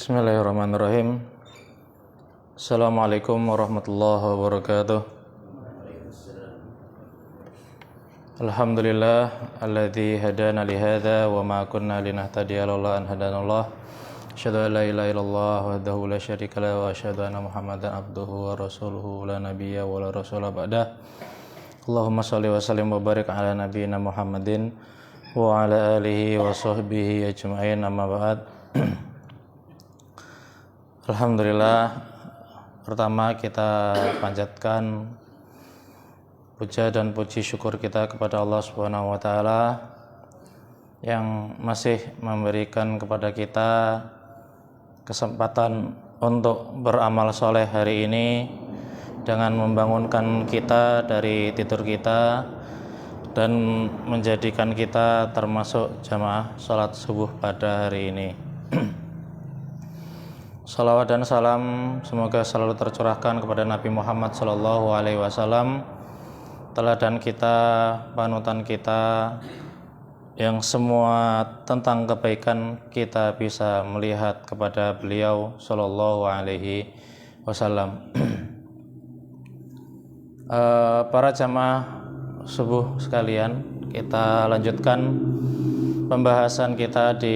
Bismillahirrahmanirrahim. Assalamualaikum warahmatullahi wabarakatuh. Alhamdulillah alladzi hadana li hadza wa ma kunna linahtadiya laula an hadanallah. Asyhadu an la ilaha illallah wahdahu la syarika lahu wa asyhadu anna Muhammadan abduhu wa rasuluhu la nabiyya wa la rasula ba'dah. Allahumma shalli wa sallim wa barik ala nabiyyina Muhammadin wa ala alihi wa sahbihi ajma'in, amma ba'd. Alhamdulillah, pertama kita panjatkan puja dan puji syukur kita kepada Allah Subhanahu wa taala yang masih memberikan kepada kita kesempatan untuk beramal soleh hari ini dengan membangunkan kita dari tidur kita dan menjadikan kita termasuk jamaah salat subuh pada hari ini. Salawat dan salam semoga selalu tercurahkan kepada Nabi Muhammad SAW, teladan kita, panutan kita, yang semua tentang kebaikan kita bisa melihat kepada beliau SAW. Para jamaah subuh sekalian, kita lanjutkan pembahasan kita di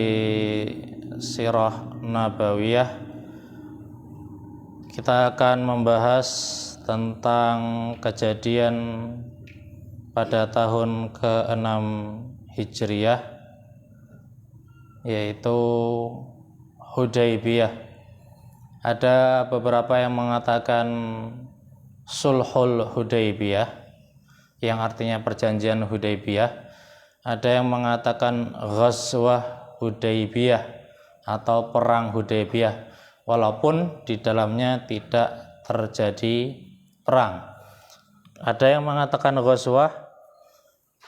Sirah Nabawiyah. Kita akan membahas tentang kejadian pada tahun ke-6 Hijriyah, yaitu Hudaybiyah. Ada beberapa yang mengatakan Sulhul Hudaybiyah, yang artinya perjanjian Hudaybiyah. Ada yang mengatakan Ghazwah Hudaybiyah atau perang Hudaybiyah, walaupun di dalamnya tidak terjadi perang. Ada yang mengatakan ghazwah,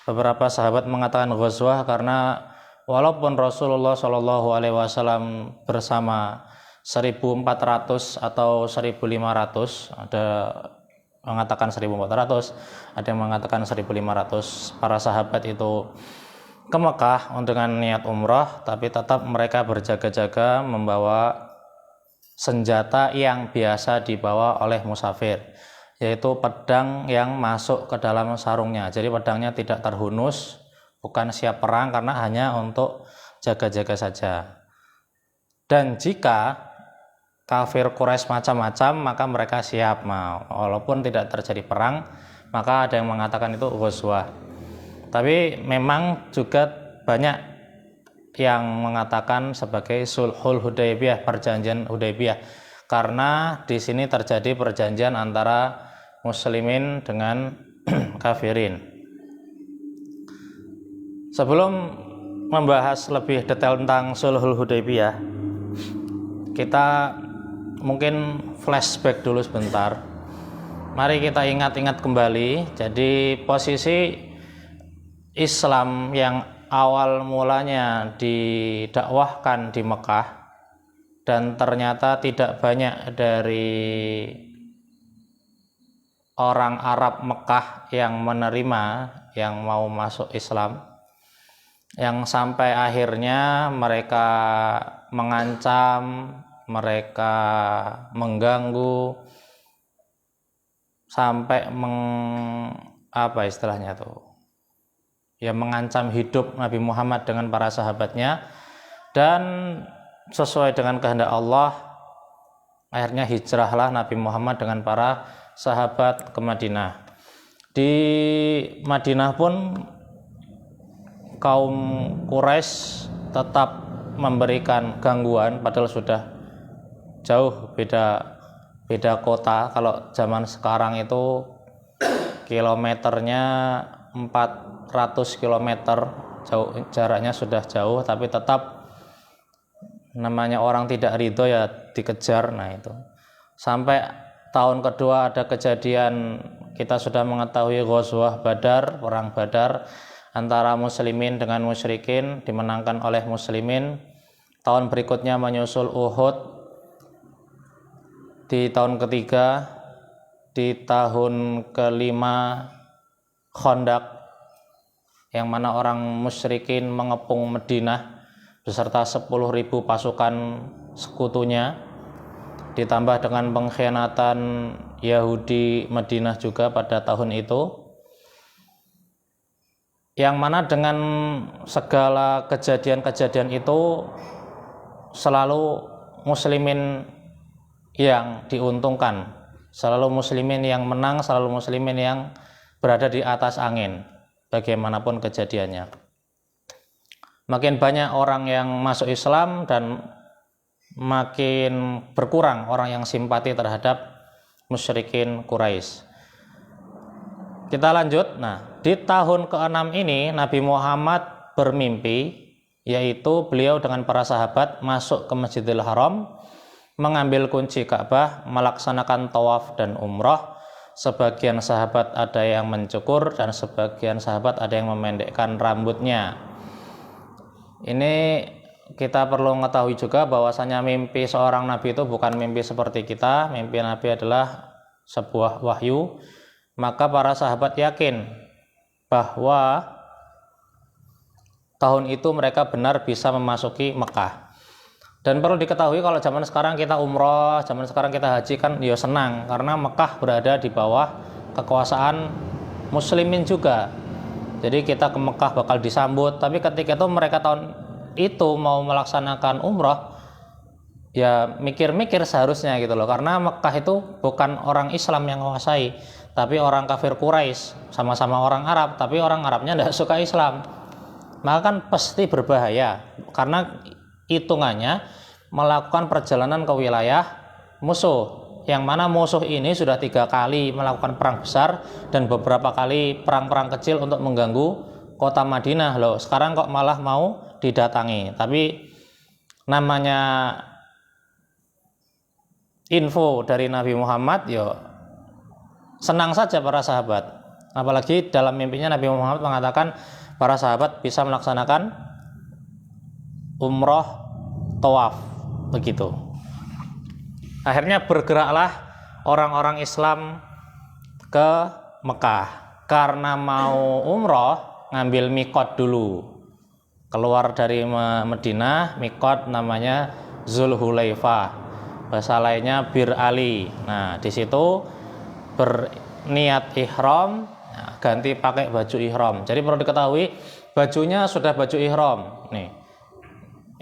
beberapa sahabat mengatakan ghazwah karena walaupun Rasulullah SAW bersama 1.400 atau 1.500, ada mengatakan 1.400, ada yang mengatakan 1.500 para sahabat itu ke Mekah dengan niat umrah, tapi tetap mereka berjaga-jaga membawa senjata yang biasa dibawa oleh musafir, yaitu pedang yang masuk ke dalam sarungnya. Jadi pedangnya tidak terhunus, bukan siap perang karena hanya untuk jaga-jaga saja. Dan jika kafir Quraisy macam-macam, maka mereka siap mau, walaupun tidak terjadi perang. Maka ada yang mengatakan itu ghazwah. Tapi memang juga banyak yang mengatakan sebagai Sulhul Hudaybiyah, perjanjian Hudaybiyah, karena di sini terjadi perjanjian antara muslimin dengan kafirin. Sebelum membahas lebih detail tentang Sulhul Hudaybiyah, kita mungkin flashback dulu sebentar. Mari kita ingat-ingat kembali. Jadi posisi Islam yang awal mulanya didakwahkan di Mekah dan ternyata tidak banyak dari orang Arab Mekah yang menerima, yang mau masuk Islam, yang sampai akhirnya mereka mengancam, mereka mengganggu, sampai mengancam hidup Nabi Muhammad dengan para sahabatnya. Dan sesuai dengan kehendak Allah, akhirnya hijrahlah Nabi Muhammad dengan para sahabat ke Madinah. Di Madinah pun kaum Quraisy tetap memberikan gangguan, padahal sudah jauh beda kota. Kalau zaman sekarang itu kilometernya 400 km jauh, jaraknya sudah jauh, tapi tetap namanya orang tidak ridho ya dikejar. Nah itu sampai tahun kedua ada kejadian, kita sudah mengetahui Ghazwah Badar, perang Badar antara muslimin dengan musyrikin, dimenangkan oleh muslimin. Tahun berikutnya menyusul Uhud. Di tahun ketiga, di tahun kelima Khandaq, yang mana orang musyrikin mengepung Madinah beserta 10.000 pasukan sekutunya, ditambah dengan pengkhianatan Yahudi Madinah juga pada tahun itu, yang mana dengan segala kejadian-kejadian itu selalu muslimin yang diuntungkan, selalu muslimin yang menang, selalu muslimin yang berada di atas angin bagaimanapun kejadiannya. Makin banyak orang yang masuk Islam dan makin berkurang orang yang simpati terhadap musyrikin Quraisy. Kita lanjut. Nah, di tahun ke-6 ini Nabi Muhammad bermimpi, yaitu beliau dengan para sahabat masuk ke Masjidil Haram, mengambil kunci Ka'bah, melaksanakan tawaf dan umrah. Sebagian sahabat ada yang mencukur dan sebagian sahabat ada yang memendekkan rambutnya. Ini kita perlu mengetahui juga bahwasanya mimpi seorang nabi itu bukan mimpi seperti kita. Mimpi nabi adalah sebuah wahyu. Maka para sahabat yakin bahwa tahun itu mereka benar bisa memasuki Mekah. Dan perlu diketahui kalau zaman sekarang kita umroh, zaman sekarang kita haji kan ya senang, karena Mekah berada di bawah kekuasaan muslimin juga. Jadi kita ke Mekah bakal disambut. Tapi ketika itu mereka tahun itu mau melaksanakan umroh, ya mikir-mikir seharusnya gitu loh, karena Mekah itu bukan orang Islam yang menguasai, tapi orang kafir Quraisy, sama-sama orang Arab, tapi orang Arabnya tidak suka Islam. Maka kan pasti berbahaya, karena hitungannya melakukan perjalanan ke wilayah musuh, yang mana musuh ini sudah 3 kali melakukan perang besar dan beberapa kali perang-perang kecil untuk mengganggu kota Madinah loh. Sekarang kok malah mau didatangi. Tapi namanya info dari Nabi Muhammad, yo senang saja para sahabat. Apalagi dalam mimpinya Nabi Muhammad mengatakan para sahabat bisa melaksanakan umroh tawaf begitu. Akhirnya bergeraklah orang-orang Islam ke Mekah karena mau umroh, ngambil mikot dulu. Keluar dari Madinah, mikot namanya Zulhulaifah, bahasa lainnya Bir Ali. Nah, di situ berniat ihram, ganti pakai baju ihram. Jadi perlu diketahui bajunya sudah baju ihram nih,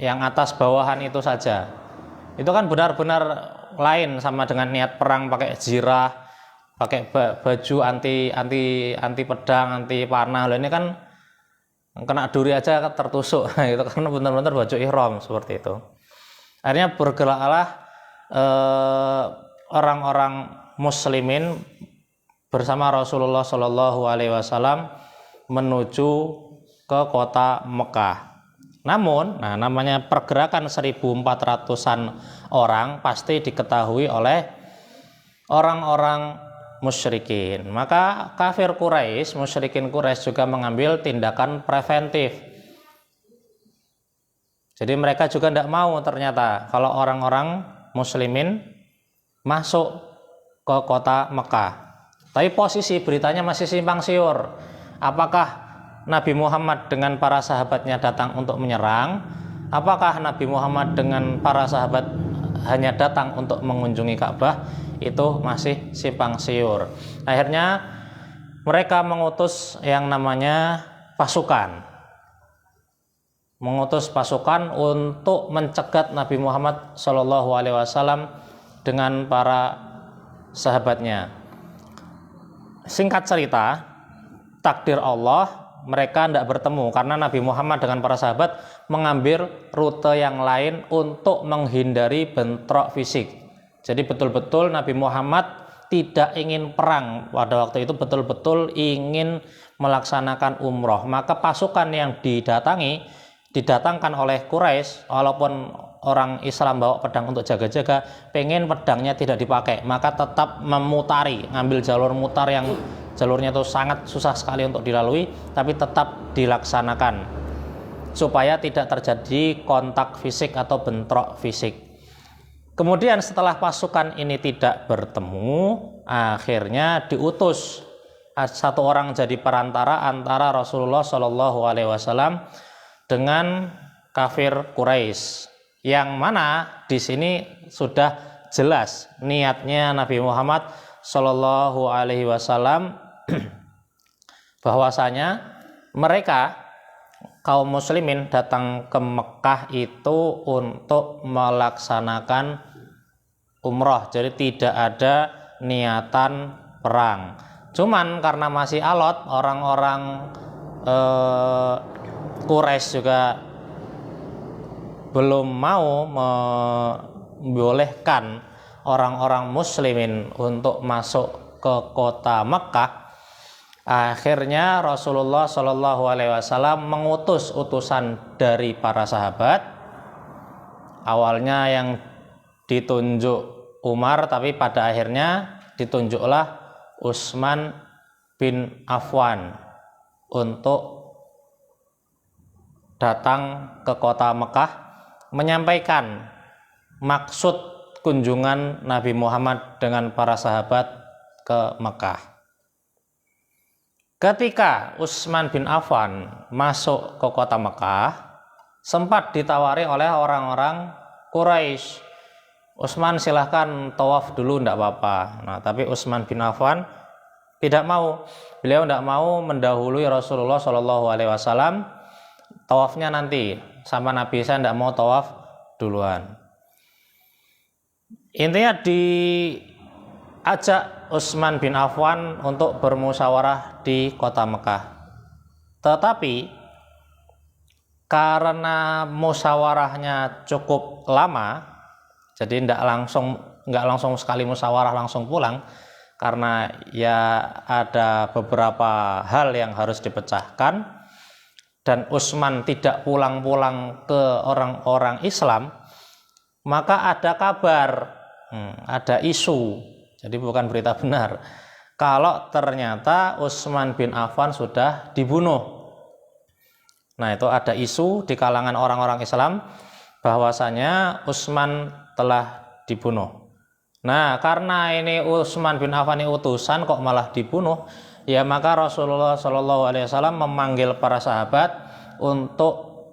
yang atas bawahan itu saja. Itu kan benar-benar lain sama dengan niat perang pakai zirah, pakai baju anti pedang, anti panah. Loh, ini kan kena duri aja tertusuk itu karena benar-benar baju ihram seperti itu. Akhirnya bergeraklah orang-orang muslimin bersama Rasulullah Shallallahu Alaihi Wasallam menuju ke kota Mekah. Namun, namanya pergerakan 1.400-an orang pasti diketahui oleh orang-orang musyrikin. Maka kafir Quraisy, musyrikin Quraisy juga mengambil tindakan preventif. Jadi mereka juga tidak mau ternyata kalau orang-orang muslimin masuk ke kota Mekah. Tapi posisi beritanya masih simpang siur. Apakah Nabi Muhammad dengan para sahabatnya datang untuk menyerang? Apakah Nabi Muhammad dengan para sahabat hanya datang untuk mengunjungi Ka'bah? Itu masih simpang siur. Akhirnya mereka mengutus yang namanya pasukan. Mengutus pasukan untuk mencegat Nabi Muhammad SAW dengan para sahabatnya. Singkat cerita, takdir Allah, mereka tidak bertemu karena Nabi Muhammad dengan para sahabat mengambil rute yang lain untuk menghindari bentrok fisik. Jadi betul-betul Nabi Muhammad tidak ingin perang pada waktu itu, betul-betul ingin melaksanakan umroh. Maka pasukan yang didatangkan oleh Quraisy, walaupun orang Islam bawa pedang untuk jaga-jaga, pengen pedangnya tidak dipakai, maka tetap memutari, ngambil jalur mutar yang jalurnya itu sangat susah sekali untuk dilalui, tapi tetap dilaksanakan supaya tidak terjadi kontak fisik atau bentrok fisik. Kemudian setelah pasukan ini tidak bertemu, akhirnya diutus satu orang jadi perantara antara Rasulullah Shallallahu Alaihi Wasallam dengan kafir Quraisy, Yang mana di sini sudah jelas niatnya Nabi Muhammad Shallallahu Alaihi Wasallam bahwasanya mereka kaum muslimin datang ke Mekah itu untuk melaksanakan umroh, jadi tidak ada niatan perang. Cuman karena masih alot, orang-orang Quraisy juga belum mau membolehkan orang-orang muslimin untuk masuk ke kota Mekah. Akhirnya Rasulullah Shallallahu Alaihi Wasallam mengutus utusan dari para sahabat. Awalnya yang ditunjuk Umar, tapi pada akhirnya ditunjuklah Utsman bin Affan untuk datang ke kota Mekah menyampaikan maksud kunjungan Nabi Muhammad dengan para sahabat ke Mekah. Ketika Utsman bin Affan masuk ke kota Mekah, sempat ditawari oleh orang-orang Quraisy, Utsman silahkan tawaf dulu, tidak apa-apa. Nah, tapi Utsman bin Affan tidak mau. Beliau tidak mau mendahului Rasulullah Shallallahu Alaihi Wasallam. Tawafnya nanti sama Nabi, saya tidak mau tawaf duluan. Intinya diajak Utsman bin Affan untuk bermusyawarah di kota Mekah. Tetapi karena musyawarahnya cukup lama, jadi nggak langsung sekali musyawarah langsung pulang, karena ya ada beberapa hal yang harus dipecahkan, dan Utsman tidak pulang-pulang ke orang-orang Islam, maka ada kabar, ada isu. Jadi bukan berita benar, kalau ternyata Utsman bin Affan sudah dibunuh. Nah, itu ada isu di kalangan orang-orang Islam bahwasanya Utsman telah dibunuh. Nah, karena ini Utsman bin Affan ini utusan kok malah dibunuh, ya maka Rasulullah Shallallahu Alaihi Wasallam memanggil para sahabat untuk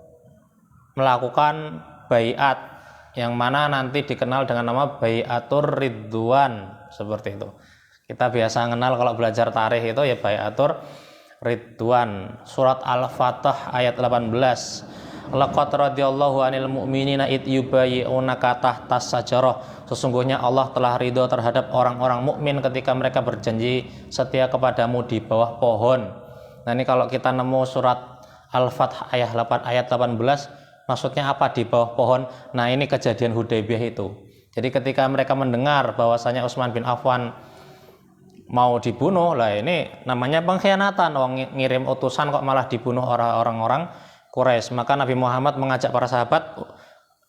melakukan baiat, yang mana nanti dikenal dengan nama Baiatur Ridwan, seperti itu. Kita biasa kenal kalau belajar tarikh itu ya Baiatur Ridwan. Surat Al-Fatah ayat 18. Laqad radhiyallahu 'anil mu'minina id yubayyi'unaka tahtas sajarah. Sesungguhnya Allah telah ridho terhadap orang-orang mukmin ketika mereka berjanji setia kepadamu di bawah pohon. Nah, ini kalau kita nemu surat Al-Fatah ayat 18, maksudnya apa di bawah pohon? Nah, ini kejadian Hudaybiyah itu. Jadi ketika mereka mendengar bahwasanya Utsman bin Affan mau dibunuh, lah ini namanya pengkhianatan. Ngirim utusan kok malah dibunuh orang-orang Quraisy. Maka Nabi Muhammad mengajak para sahabat,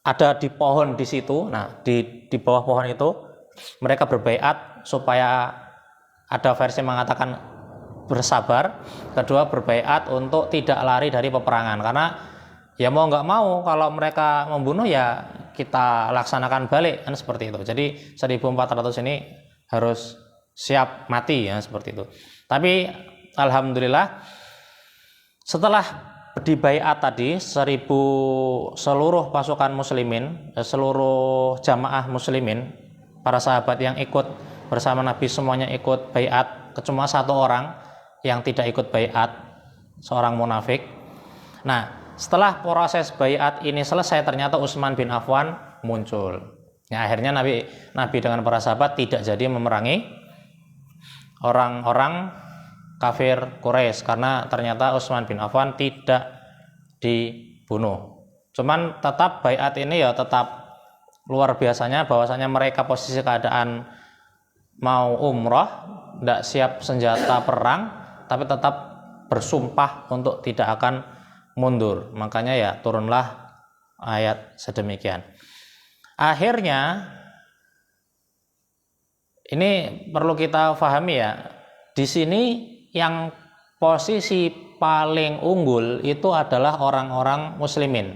ada di pohon di situ. Nah, di bawah pohon itu mereka berbaiat, supaya ada versi mengatakan bersabar, kedua berbaiat untuk tidak lari dari peperangan, karena ya mau nggak mau kalau mereka membunuh ya kita laksanakan balik, kan seperti itu. Jadi 1400 ini harus siap mati, ya seperti itu. Tapi alhamdulillah setelah dibaiat tadi seluruh pasukan muslimin, seluruh jamaah muslimin, para sahabat yang ikut bersama Nabi semuanya ikut baiat, cuma satu orang yang tidak ikut baiat, seorang munafik. Nah, setelah proses baiat ini selesai, ternyata Utsman bin Affan muncul. Ya, akhirnya Nabi dengan para sahabat tidak jadi memerangi orang-orang kafir Quraisy, karena ternyata Utsman bin Affan tidak dibunuh. Cuman tetap baiat ini ya tetap luar biasanya, bahwasanya mereka posisi keadaan mau umroh, tidak siap senjata perang, tapi tetap bersumpah untuk tidak akan mundur. Makanya ya turunlah ayat sedemikian. Akhirnya ini perlu kita pahami ya, di sini yang posisi paling unggul itu adalah orang-orang muslimin.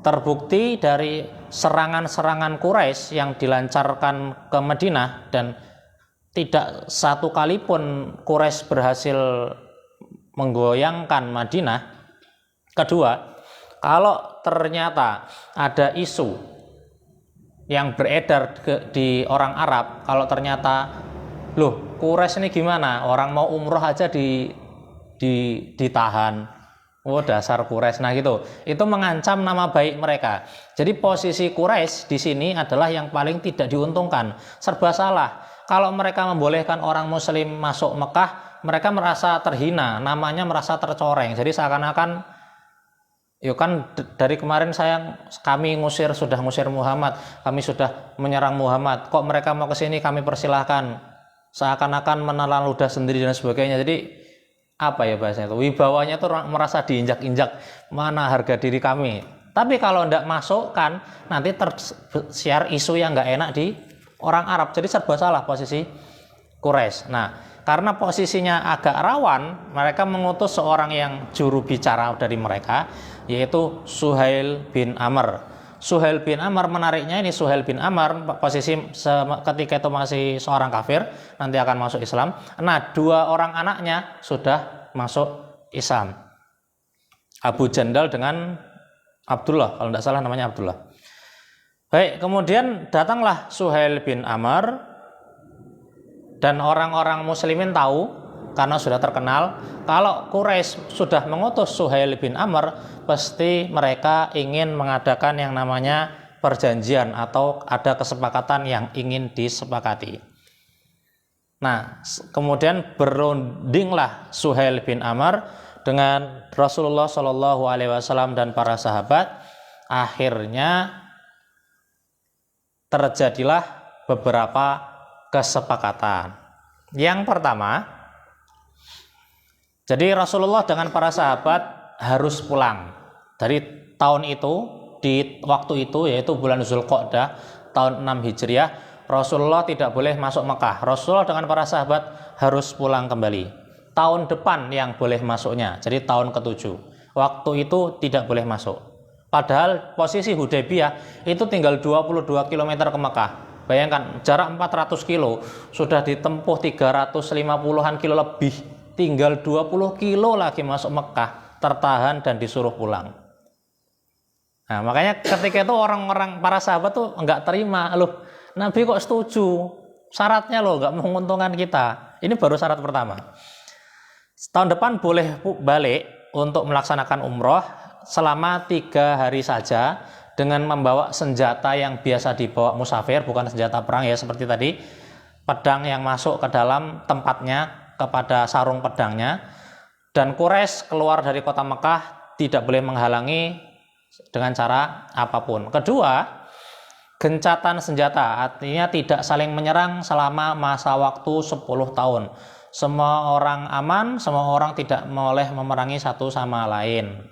Terbukti dari serangan-serangan Quraisy yang dilancarkan ke Madinah, dan tidak satu kali pun Quraisy berhasil menggoyangkan Madinah. Kedua, kalau ternyata ada isu yang beredar di orang Arab, kalau ternyata loh Quraisy ini gimana, orang mau umroh aja ditahan, oh dasar Quraisy, nah gitu, itu mengancam nama baik mereka. Jadi posisi Quraisy di sini adalah yang paling tidak diuntungkan, serba salah. Kalau mereka membolehkan orang Muslim masuk Mekah, mereka merasa terhina, namanya merasa tercoreng. Jadi seakan-akan, yuk kan dari kemarin kami sudah ngusir Muhammad, kami sudah menyerang Muhammad, kok mereka mau ke sini kami persilahkan, seakan-akan menelan ludah sendiri dan sebagainya. Jadi apa ya bahasanya itu, wibawanya itu merasa diinjak-injak, mana harga diri kami. Tapi kalau tidak masukkan, nanti tersiar isu yang nggak enak di orang Arab. Jadi serba salah posisi Quraisy. Nah, karena posisinya agak rawan, mereka mengutus seorang yang juru bicara dari mereka, yaitu Suhail bin Amr. Suhail bin Amr, menariknya ini Suhail bin Amr posisi ketika itu masih seorang kafir, nanti akan masuk Islam. Nah, 2 orang anaknya sudah masuk Islam, Abu Jandal dengan Abdullah, kalau tidak salah namanya Abdullah. Baik, kemudian datanglah Suhail bin Amr, dan orang-orang muslimin tahu karena sudah terkenal kalau Quraisy sudah mengutus Suhail bin Amr, pasti mereka ingin mengadakan yang namanya perjanjian atau ada kesepakatan yang ingin disepakati. Nah, kemudian berundinglah Suhail bin Amr dengan Rasulullah Shallallahu Alaihi Wasallam dan para sahabat. Akhirnya terjadilah beberapa kesepakatan. Yang pertama, jadi Rasulullah dengan para sahabat harus pulang dari tahun itu, di waktu itu yaitu bulan Zulqa'dah tahun 6 Hijriah, Rasulullah tidak boleh masuk Mekah. Rasulullah dengan para sahabat harus pulang kembali. Tahun depan yang boleh masuknya, jadi tahun ke-7. Waktu itu tidak boleh masuk. Padahal posisi Hudaybiyah itu tinggal 22 km ke Mekah. Bayangkan, jarak 400 kilo sudah ditempuh 350-an kilo lebih. Tinggal 20 kilo lagi masuk Mekah, tertahan dan disuruh pulang. Nah, makanya ketika itu orang-orang para sahabat tuh enggak terima, loh Nabi kok setuju? Syaratnya loh enggak menguntungkan kita. Ini baru syarat pertama. Tahun depan boleh balik untuk melaksanakan umroh selama 3 hari saja dengan membawa senjata yang biasa dibawa musafir, bukan senjata perang ya seperti tadi, pedang yang masuk ke dalam tempatnya kepada sarung pedangnya, dan Quraisy keluar dari kota Mekah tidak boleh menghalangi dengan cara apapun. Kedua, gencatan senjata, artinya tidak saling menyerang selama masa waktu 10 tahun. Semua orang aman, semua orang tidak boleh memerangi satu sama lain.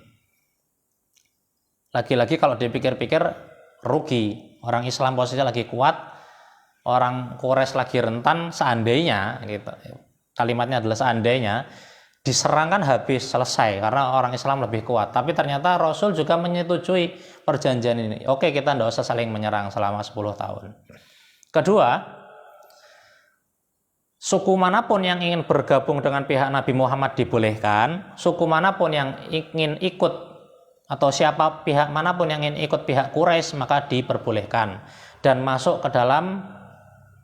Lagi-lagi kalau dipikir-pikir rugi, orang Islam posisinya lagi kuat, orang Quraisy lagi rentan, seandainya gitu. Kalimatnya adalah seandainya diserang kan habis, selesai, karena orang Islam lebih kuat. Tapi ternyata Rasul juga menyetujui perjanjian ini. Oke, kita tidak usah saling menyerang selama 10 tahun. Kedua, suku manapun yang ingin bergabung dengan pihak Nabi Muhammad dibolehkan. Suku manapun yang ingin ikut atau pihak manapun yang ingin ikut pihak Quraisy maka diperbolehkan dan masuk ke dalam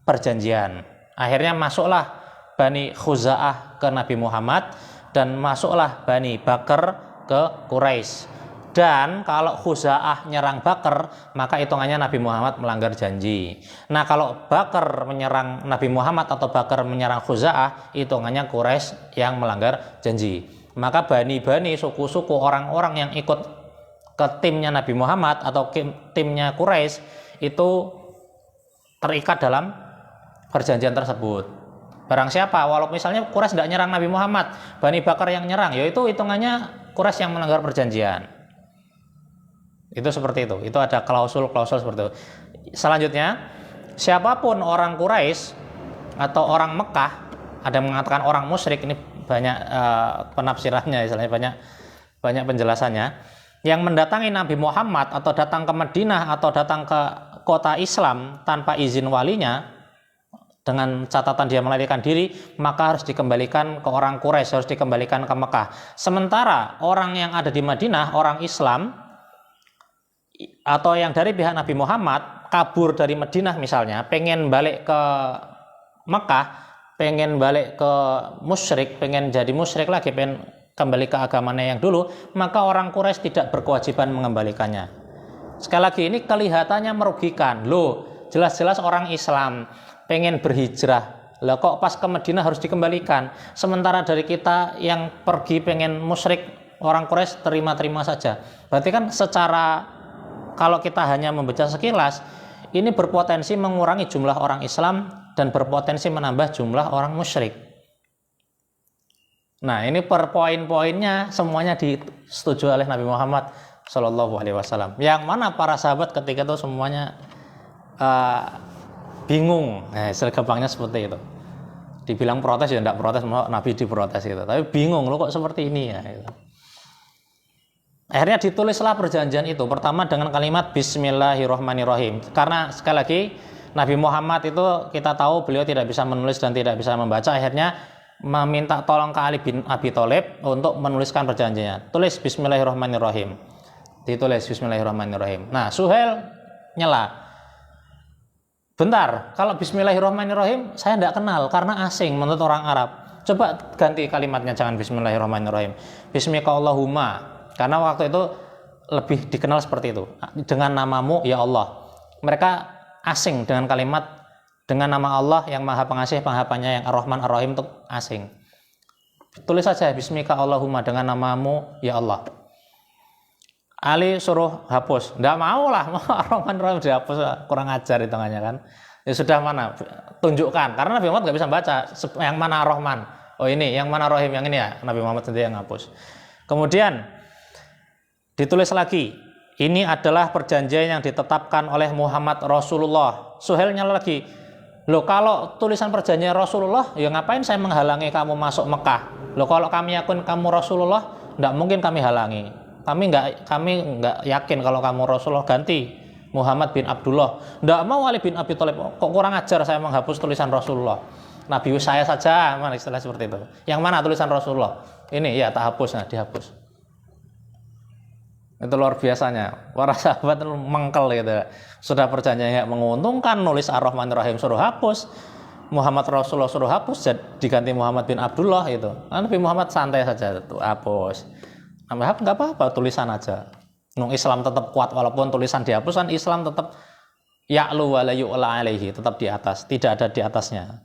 perjanjian. Akhirnya masuklah Bani Khuza'ah ke Nabi Muhammad dan masuklah Bani Bakr ke Quraisy. Dan kalau Khuza'ah nyerang Bakr, maka hitungannya Nabi Muhammad melanggar janji. Nah, kalau Bakr menyerang Nabi Muhammad atau Bakr menyerang Khuza'ah, hitungannya Quraisy yang melanggar janji. Maka bani-bani, suku-suku, orang-orang yang ikut ke timnya Nabi Muhammad atau timnya Quraisy itu terikat dalam perjanjian tersebut. Barang siapa, walau misalnya Quraisy tidak nyerang Nabi Muhammad, Bani Bakar yang nyerang, yaitu hitungannya Quraisy yang melanggar perjanjian. Itu seperti itu. Itu ada klausul-klausul seperti itu. Selanjutnya, siapapun orang Quraisy atau orang Mekah, ada yang mengatakan orang musyrik, ini banyak penafsirannya, istilahnya banyak penjelasannya, yang mendatangi Nabi Muhammad atau datang ke Madinah atau datang ke kota Islam tanpa izin walinya, dengan catatan dia melarikan diri, maka harus dikembalikan ke orang Quraisy, harus dikembalikan ke Mekah. Sementara orang yang ada di Madinah, orang Islam, atau yang dari pihak Nabi Muhammad kabur dari Madinah misalnya, pengen balik ke Mekah, pengen balik ke musyrik, pengen jadi musyrik lagi, pengen kembali ke agamanya yang dulu, maka orang Quraisy tidak berkewajiban mengembalikannya. Sekali lagi, ini kelihatannya merugikan. Loh, jelas-jelas orang Islam pengen berhijrah, lah kok pas ke Madinah harus dikembalikan, sementara dari kita yang pergi pengen musyrik, orang Quraisy terima-terima saja. Berarti kan secara, kalau kita hanya membaca sekilas, ini berpotensi mengurangi jumlah orang Islam dan berpotensi menambah jumlah orang musyrik. Nah, ini per poin-poinnya semuanya disetujui oleh Nabi Muhammad Shallallahu Alaihi Wasallam. Yang mana para sahabat ketika itu semuanya bingung. Gampangnya seperti itu. Dibilang protes ya tidak protes, mau Nabi diprotes gitu. Tapi bingung, lo kok seperti ini ya. Gitu. Akhirnya ditulislah perjanjian itu. Pertama dengan kalimat Bismillahirrohmanirrohim. Karena sekali lagi Nabi Muhammad itu kita tahu beliau tidak bisa menulis dan tidak bisa membaca. Akhirnya meminta tolong ke Ali bin Abi Thalib untuk menuliskan perjanjiannya. Tulis Bismillahirrohmanirrohim. Ditulis Bismillahirrohmanirrohim. Nah, Suhail nyela. Bentar, kalau Bismillahirrohmanirrohim saya tidak kenal karena asing menurut orang Arab. Coba ganti kalimatnya, jangan Bismillahirrohmanirrohim. Bismika Allahumma. Karena waktu itu lebih dikenal seperti itu. Dengan namamu ya Allah. Mereka asing dengan kalimat dengan nama Allah yang Maha Pengasih, Maha Penyayang, Ar-Rahman, Ar-Rahim itu asing. Tulis saja Bismika Allahumma, dengan namamu ya Allah. Ali suruh hapus. Enggak mau lah, Ar-Rahman, Ar-Rahim dihapus, kurang ajar hitungannya kan. Ya sudah, mana? Tunjukkan. Karena Nabi Muhammad nggak bisa baca yang mana Ar-Rahman. Oh ini, yang mana Ar-Rahim, yang ini ya. Nabi Muhammad sendiri yang hapus. Kemudian ditulis lagi. Ini adalah perjanjian yang ditetapkan oleh Muhammad Rasulullah. Suhailnya lagi. Loh, kalau tulisan perjanjian Rasulullah, ya ngapain saya menghalangi kamu masuk Mekah? Loh, kalau kami yakin kamu Rasulullah, tidak mungkin kami halangi. Kami nggak yakin kalau kamu Rasulullah, ganti Muhammad bin Abdullah. Tidak mau Ali bin Abi Thalib. Kok kurang ajar saya menghapus tulisan Rasulullah? Nabi saya saja, mana istilah seperti itu. Yang mana tulisan Rasulullah? Ini ya tak hapus, nah dihapus. Itu luar biasanya. Para sahabat mengkel gitu. Sudah perjanjiannya menguntungkan, nulis Ar-Rahman Ar-Rahim suruh hapus, Muhammad Rasulullah suruh hapus, diganti Muhammad bin Abdullah itu. Nabi Muhammad santai saja tuh hapus. Nggak apa-apa, tulisan aja. Islam tetap kuat walaupun tulisan dihapus, kan Islam tetap ya'lu wa la yu'la alaihi, tetap di atas, tidak ada di atasnya.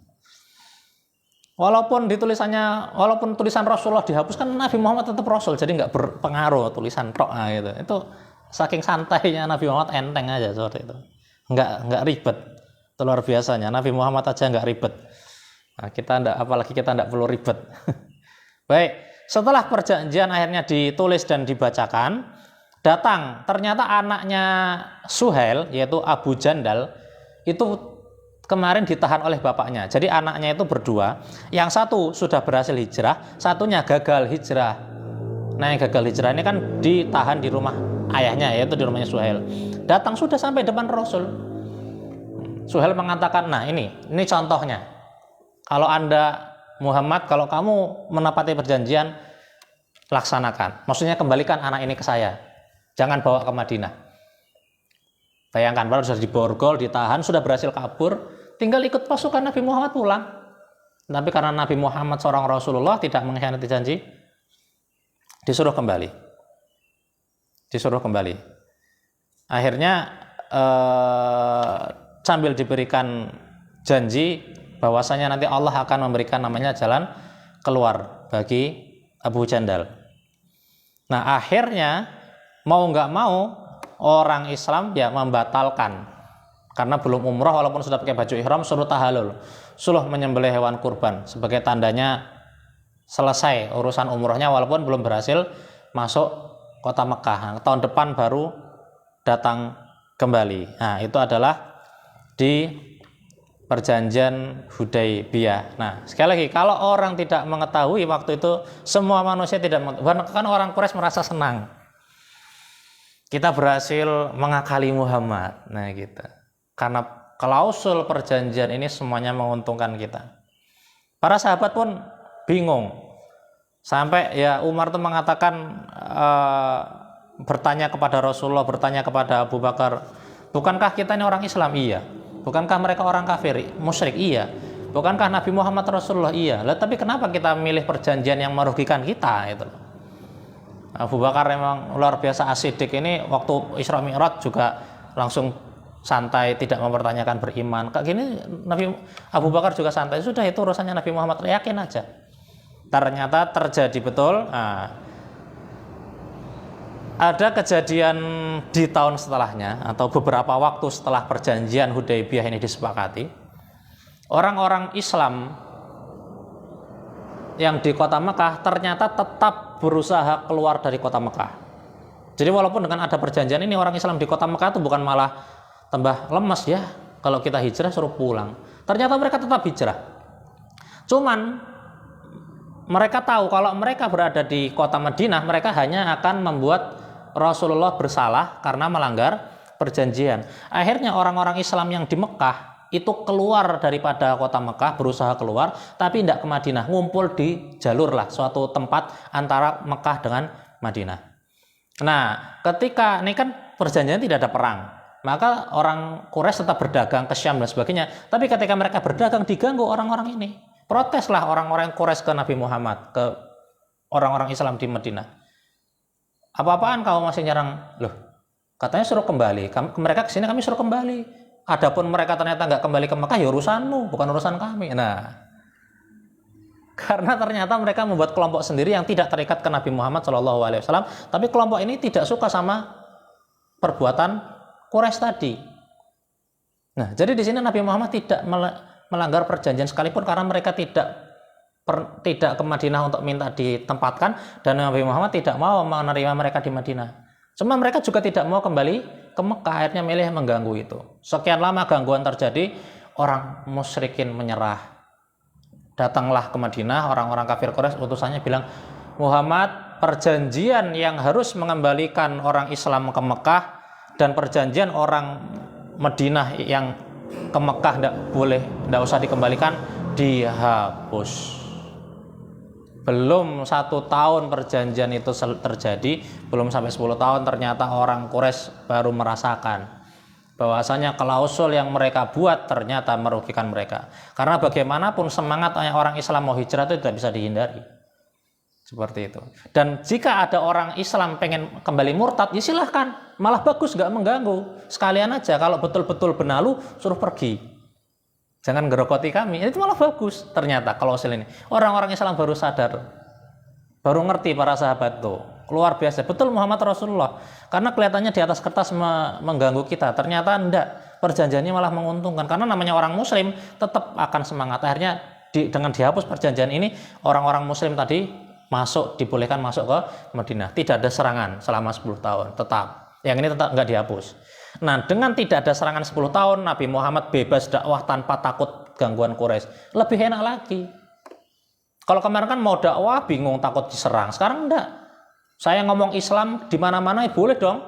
Walaupun tulisan Rasulullah dihapus, kan Nabi Muhammad tetap Rasul, jadi nggak berpengaruh tulisan tok gitu. Itu saking santainya Nabi Muhammad, enteng aja seperti itu. Nggak ribet. Itu luar biasanya. Nabi Muhammad aja nggak ribet. Nah, apalagi kita nggak perlu ribet. Baik, setelah perjanjian akhirnya ditulis dan dibacakan, datang ternyata anaknya Suhail yaitu Abu Jandal itu kemarin ditahan oleh bapaknya. Jadi anaknya itu berdua, yang satu sudah berhasil hijrah, satunya gagal hijrah. Nah, yang gagal hijrah ini kan ditahan di rumah ayahnya, yaitu di rumahnya Suhail. Datang sudah sampai depan Rasul. Suhail mengatakan, nah ini contohnya. Kalau Anda Muhammad, kalau kamu menepati perjanjian, laksanakan. Maksudnya kembalikan anak ini ke saya. Jangan bawa ke Madinah. Bayangkan, baru sudah diborgol, ditahan, sudah berhasil kabur, tinggal ikut pasukan Nabi Muhammad pulang. Tapi karena Nabi Muhammad seorang Rasulullah tidak mengkhianati janji, disuruh kembali. Akhirnya sambil diberikan janji bahwasanya nanti Allah akan memberikan namanya jalan keluar bagi Abu Jandal. Nah, akhirnya mau nggak mau orang Islam ya membatalkan. Karena belum umrah, walaupun sudah pakai baju ihram, suruh tahallul, suruh menyembelih hewan kurban sebagai tandanya selesai urusan umrahnya, walaupun belum berhasil masuk kota Mekah. Nah, tahun depan baru datang kembali. Nah, itu adalah di perjanjian Hudaybiyah. Nah, sekali lagi, kalau orang tidak mengetahui waktu itu, semua manusia tidak mengetahui. Kan orang Quraisy merasa senang, kita berhasil mengakali Muhammad. Nah, gitu. Karena klausul perjanjian ini semuanya menguntungkan kita. Para sahabat pun bingung. Sampai ya Umar itu mengatakan, bertanya kepada Rasulullah, bertanya kepada Abu Bakar, bukankah kita ini orang Islam? Iya. Bukankah mereka orang kafir, musyrik? Iya. Bukankah Nabi Muhammad Rasulullah? Iya. Lah tapi kenapa kita milih perjanjian yang merugikan kita itu? Abu Bakar memang luar biasa asidik ini, waktu Isra Mi'raj juga langsung santai, tidak mempertanyakan beriman. Kayak gini Nabi Abu Bakar juga santai, sudah itu urusannya Nabi Muhammad, yakin aja. Ternyata terjadi betul. Nah, ada kejadian di tahun setelahnya atau beberapa waktu setelah perjanjian Hudaybiyah ini disepakati, orang-orang Islam yang di kota Mekah ternyata tetap berusaha keluar dari kota Mekah. Jadi walaupun dengan ada perjanjian ini, orang Islam di kota Mekah itu bukan malah tambah lemas ya, kalau kita hijrah suruh pulang. Ternyata mereka tetap hijrah. Cuman mereka tahu kalau mereka berada di kota Madinah, mereka hanya akan membuat Rasulullah bersalah karena melanggar perjanjian. Akhirnya orang-orang Islam yang di Mekah itu keluar daripada kota Mekah, berusaha keluar, tapi tidak ke Madinah, ngumpul di jalur lah, suatu tempat antara Mekah dengan Madinah. Nah, ketika ini kan perjanjian tidak ada perang, maka orang Quraisy tetap berdagang ke Syam dan sebagainya. Tapi ketika mereka berdagang diganggu orang-orang ini, proteslah orang-orang Quraisy ke Nabi Muhammad, ke orang-orang Islam di Madinah. Apa-apaan kamu masih nyerang? Loh, katanya suruh kembali. Mereka kesini, kami suruh kembali. Adapun mereka ternyata nggak kembali ke Mekah, ya urusanmu, bukan urusan kami. Nah, karena ternyata mereka membuat kelompok sendiri yang tidak terikat ke Nabi Muhammad SAW, tapi kelompok ini tidak suka sama perbuatan Quraisy tadi. Nah, jadi di sini Nabi Muhammad tidak melanggar perjanjian sekalipun, karena mereka tidak ke Madinah untuk minta ditempatkan, dan Nabi Muhammad tidak mau menerima mereka di Madinah. Cuma mereka juga tidak mau kembali ke Mekah, akhirnya milih mengganggu itu. Sekian lama gangguan terjadi, orang musyrikin menyerah. Datanglah ke Madinah orang-orang kafir Quraisy, utusannya bilang, Muhammad, perjanjian yang harus mengembalikan orang Islam ke Mekah dan perjanjian orang Madinah yang ke Mekah tidak usah dikembalikan, dihapus. Belum 1 tahun perjanjian itu terjadi, belum sampai 10 tahun, ternyata orang Quraisy baru merasakan bahwasanya klausul yang mereka buat ternyata merugikan mereka. Karena bagaimanapun semangat orang Islam mau hijrah itu tidak bisa dihindari. Seperti itu. Dan jika ada orang Islam pengen kembali murtad, ya silahkan, malah bagus, nggak mengganggu. Sekalian aja kalau betul-betul benalu, suruh pergi. Jangan gerokoti kami, itu malah bagus. Ternyata kalau ini orang-orang Islam baru sadar, baru ngerti para sahabat tuh, luar biasa, betul Muhammad Rasulullah. Karena kelihatannya di atas kertas mengganggu kita, ternyata enggak, perjanjiannya malah menguntungkan. Karena namanya orang Muslim tetap akan semangat. Akhirnya dengan dihapus perjanjian ini, orang-orang Muslim tadi dibolehkan masuk ke Madinah. Tidak ada serangan selama 10 tahun, tetap. Yang ini tetap enggak dihapus. Nah, dengan tidak ada serangan 10 tahun, Nabi Muhammad bebas dakwah tanpa takut gangguan Quraisy. Lebih enak lagi. Kalau kemarin kan mau dakwah bingung, takut diserang. Sekarang enggak. Saya ngomong Islam di mana-mana, ya boleh dong.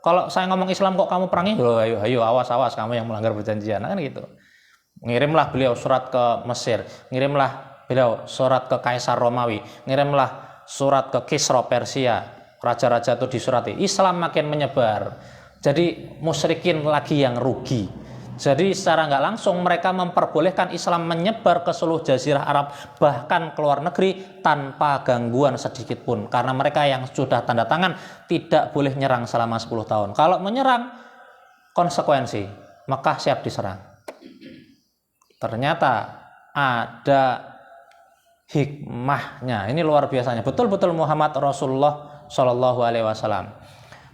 Kalau saya ngomong Islam kok kamu perangi, ayo awas kamu yang melanggar perjanjian, kan gitu. Ngirimlah beliau surat ke Mesir, ngirimlah beliau surat ke Kaisar Romawi, ngirimlah surat ke Kisra Persia. Raja-raja itu disurati. Islam makin menyebar. Jadi musyrikin lagi yang rugi. Jadi secara nggak langsung mereka memperbolehkan Islam menyebar ke seluruh jazirah Arab, bahkan ke luar negeri tanpa gangguan sedikit pun. Karena mereka yang sudah tanda tangan tidak boleh nyerang selama 10 tahun. Kalau menyerang, konsekuensi, Mekah siap diserang. Ternyata ada hikmahnya. Ini luar biasanya. Betul-betul Muhammad Rasulullah Shallallahu Alaihi Wasallam.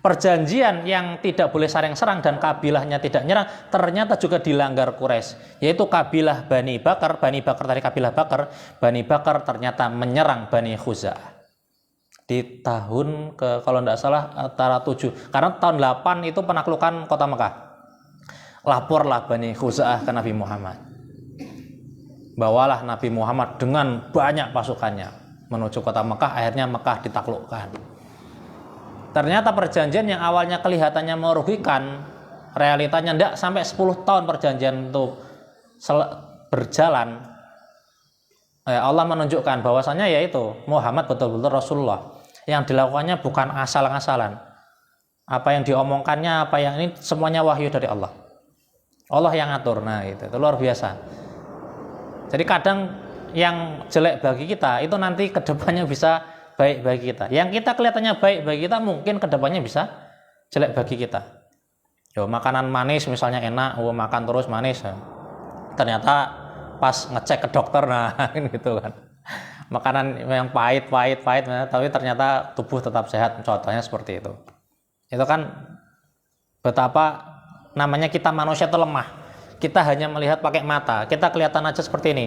Perjanjian yang tidak boleh saling serang dan kabilahnya tidak nyerang ternyata juga dilanggar Quraisy, yaitu kabilah Bani Bakar dari kabilah Bakar, Bani Bakar ternyata menyerang Bani Khuza'ah di tahun kalau tidak salah antara 7, karena tahun 8 itu penaklukan kota Mekah. Laporlah Bani Khuza'ah ke Nabi Muhammad. Bawalah Nabi Muhammad dengan banyak pasukannya menuju kota Mekah, akhirnya Mekah ditaklukkan. Ternyata perjanjian yang awalnya kelihatannya merugikan, realitanya tidak sampai 10 tahun perjanjian itu berjalan. Allah menunjukkan bahwasanya yaitu Muhammad betul-betul Rasulullah. Yang dilakukannya bukan asal-asalan. Apa yang diomongkannya, apa yang ini semuanya wahyu dari Allah. Allah yang ngatur. Nah, itu luar biasa. Jadi kadang yang jelek bagi kita itu nanti kedepannya bisa baik bagi kita. Yang kita kelihatannya baik bagi kita mungkin kedepannya bisa jelek bagi kita. Yo, makanan manis misalnya enak, makan terus manis. Ternyata pas ngecek ke dokter, nah gitu kan. Makanan yang pahit, tapi ternyata tubuh tetap sehat. Contohnya seperti itu. Itu kan betapa namanya kita manusia itu lemah. Kita hanya melihat pakai mata. Kita kelihatan aja seperti ini.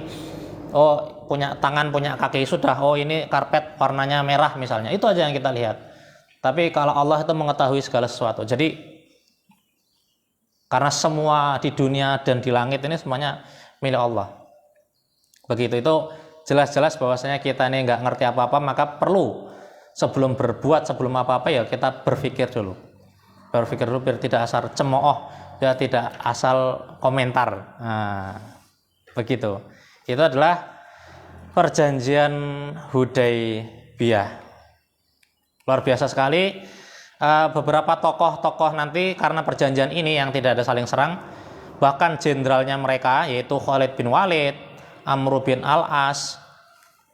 Oh, punya tangan, punya kaki, sudah. Oh, ini karpet warnanya merah misalnya. Itu aja yang kita lihat. Tapi kalau Allah itu mengetahui segala sesuatu. Jadi karena semua di dunia dan di langit ini semuanya milik Allah. Begitu, itu jelas-jelas bahwasanya kita ini nggak ngerti apa-apa, maka perlu sebelum berbuat, sebelum apa-apa ya kita berpikir dulu biar tidak asal cemooh, ya tidak asal komentar. Nah, begitu. Itu adalah perjanjian Hudaybiyah. Luar biasa sekali. Beberapa tokoh-tokoh nanti karena perjanjian ini yang tidak ada saling serang, bahkan jenderalnya mereka yaitu Khalid bin Walid, Amr bin Al-As,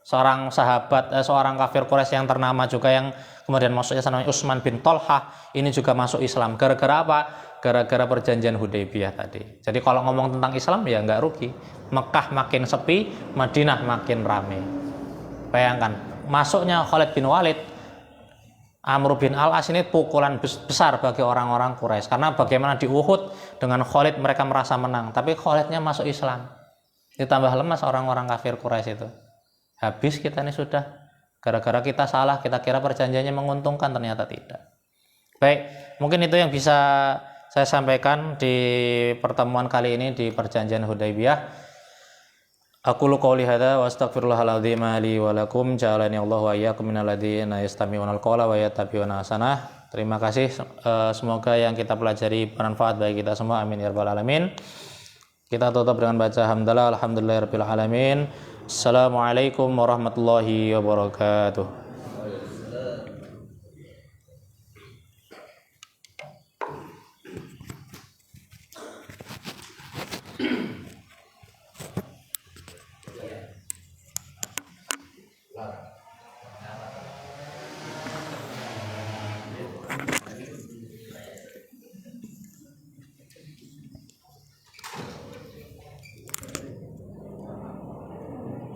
seorang sahabat, seorang kafir Quraisy yang ternama juga yang kemudian masuk Islam, Utsman bin Tolhah, ini juga masuk Islam. Gara-gara apa? Gara-gara perjanjian Hudaybiyah tadi. Jadi kalau ngomong tentang Islam ya nggak rugi. Mekah makin sepi, Madinah makin ramai. Bayangkan, masuknya Khalid bin Walid, Amr bin Al-As ini pukulan besar bagi orang-orang Quraisy. Karena bagaimana di Uhud dengan Khalid mereka merasa menang, tapi Khalidnya masuk Islam. Ditambah lemas orang-orang kafir Quraisy itu. Habis kita ini sudah, gara-gara kita salah, kita kira perjanjiannya menguntungkan, ternyata tidak. Baik, mungkin itu yang bisa saya sampaikan di pertemuan kali ini di perjanjian Hudaybiyah. Aqulu qouli hadza wa astaghfirullahal azim li wa lakum, ja'alani Allahu wa iyyakum minal ladzina yastami'unal qawla wa yattabi'una ahsanah. Terima kasih, semoga yang kita pelajari bermanfaat bagi kita semua, amin ya rabbal alamin. Kita tutup dengan baca hamdalah, alhamdulillahirabbil alamin. Assalamualaikum warahmatullahi wabarakatuh.